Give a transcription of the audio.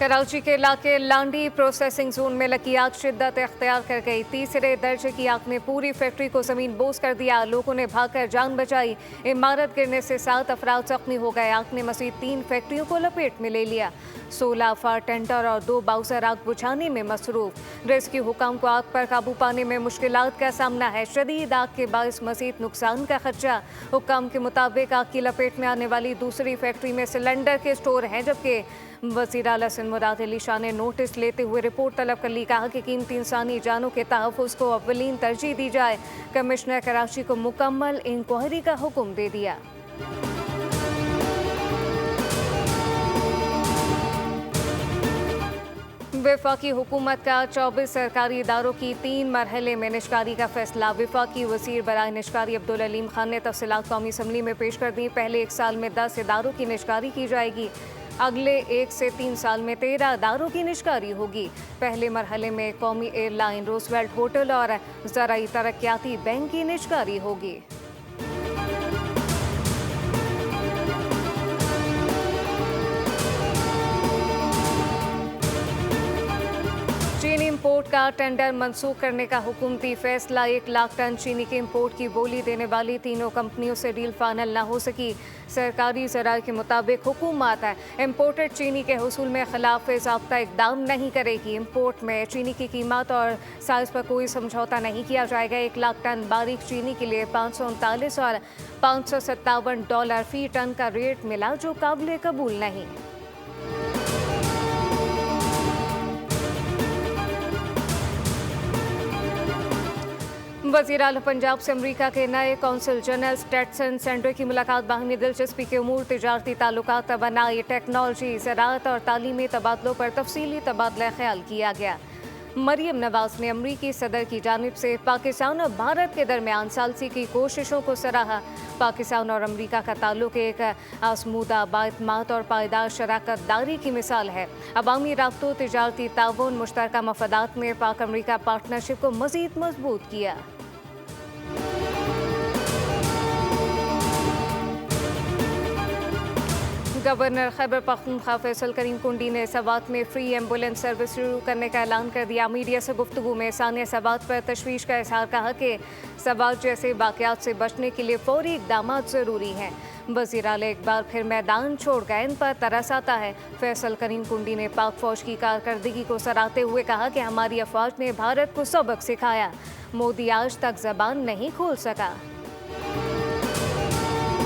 कराची के इलाके लांडी processing zone में लगी आग शिद्दत इख्तियार कर गई। तीसरे दर्जे की आग ने पूरी फैक्ट्री को जमीन बोस कर दिया। लोगों ने भागकर जान बचाई। इमारत गिरने से 7 अफराद जख्मी हो गए। आग ने मजीद 3 फैक्ट्रियों को लपेट में ले लिया। 16 फायर टेंडर और 2 बाउसर आग बुझाने में मसरूफ। रेस्क्यू हुकाम को आग पर काबू पाने में मुश्किलात का सामना है। शदीद आग के बायस मजीद नुकसान का खदशा। हुकाम के मुताबिक आग की लपेट में आने वाली दूसरी फैक्ट्री में सिलेंडर के स्टोर हैं, जबकि वज़ीर आला सिंध मुराद अली शाह ने नोटिस लेते हुए रिपोर्ट तलब कर ली। कहा कि कीमती इंसानी जानों के तहफ़्फ़ुज़ को अव्वलीन तरजीह दी जाए। कमिश्नर कराची को मुकम्मल इंक्वायरी का हुक्म दे दिया। वफाकी हुकूमत का 24 सरकारी इदारों की 3 मरहले में निशकारी का फैसला। वफाकी वज़ीर बराए निशकारी अब्दुल अलीम खान ने तफसीलात कौमी असम्बली में पेश कर दी। पहले 1 साल में 10 इदारों की निशकारी की जाएगी। अगले 1 से 3 साल में 13 इदारों की निशकारी होगी। पहले मरहले में कौमी एयरलाइन, रोजवेल्ट होटल और ज़राई तरक्याती बैंक की निशकारी होगी। चीनी इम्पोर्ट का टेंडर मंसूख करने का हुकूमती फैसला। 1 लाख टन चीनी के इम्पोर्ट की बोली देने वाली तीनों कंपनियों से डील फाइनल न हो सकी। सरकारी ज़राए के मुताबिक हुकूमत इम्पोर्टेड चीनी के हुसूल में खिलाफ ज़ाब्ता इकदाम नहीं करेगी। इम्पोर्ट में चीनी की कीमत और साइज़ पर कोई समझौता नहीं किया जाएगा। 1 लाख टन बारीक चीनी के लिए 539 और $557 फ़ी टन का रेट मिला, जो काबिल कबूल नहीं। वज़ीर आला पंजाब से अमरीका के नए कौंसल जनरल स्टेटसन सेंडर की मुलाकात। बाहमी दिलचस्पी के उमूर, तिजारती ताल्लुकात, तवानाई, टेक्नोलॉजी, ज़राअत और तालीमी तबादलों पर तफसीली तबादला ख्याल किया गया। मरियम नवाज ने अमरीकी सदर की जानिब से पाकिस्तान और भारत के दरमियान सालसी की कोशिशों को सराहा। पाकिस्तान और अमरीका का ताल्लुक एक आसमूदा, बाएतमाद और पायदार शराकत दारी की मिसाल है। अवामी राब्तों, तिजारती ताउन, मुश्तरका मफादात ने पाक अमरीका पार्टनरशिप को मज़ीद मजबूत किया। गवर्नर खैबर पख्तूनख्वा फैसल करीम कुंडी ने सवात में फ्री एम्बुलेंस सर्विस शुरू करने का ऐलान कर दिया। मीडिया से गुफ्तगू में सानिया सवात पर तशवीश का इजहार, कहा कि सवात जैसे वाक़यात से बचने के लिए फौरी इक़दाम ज़रूरी हैं। वज़ीर आला एक बार फिर मैदान छोड़ गए, इन पर तरस आता है। फैसल करीम कुंडी ने पाक फ़ौज की कारकर्दगी को सराहते हुए कहा कि हमारी अफ़वाज ने भारत को सबक सिखाया। मोदी आज तक ज़बान नहीं खोल सका।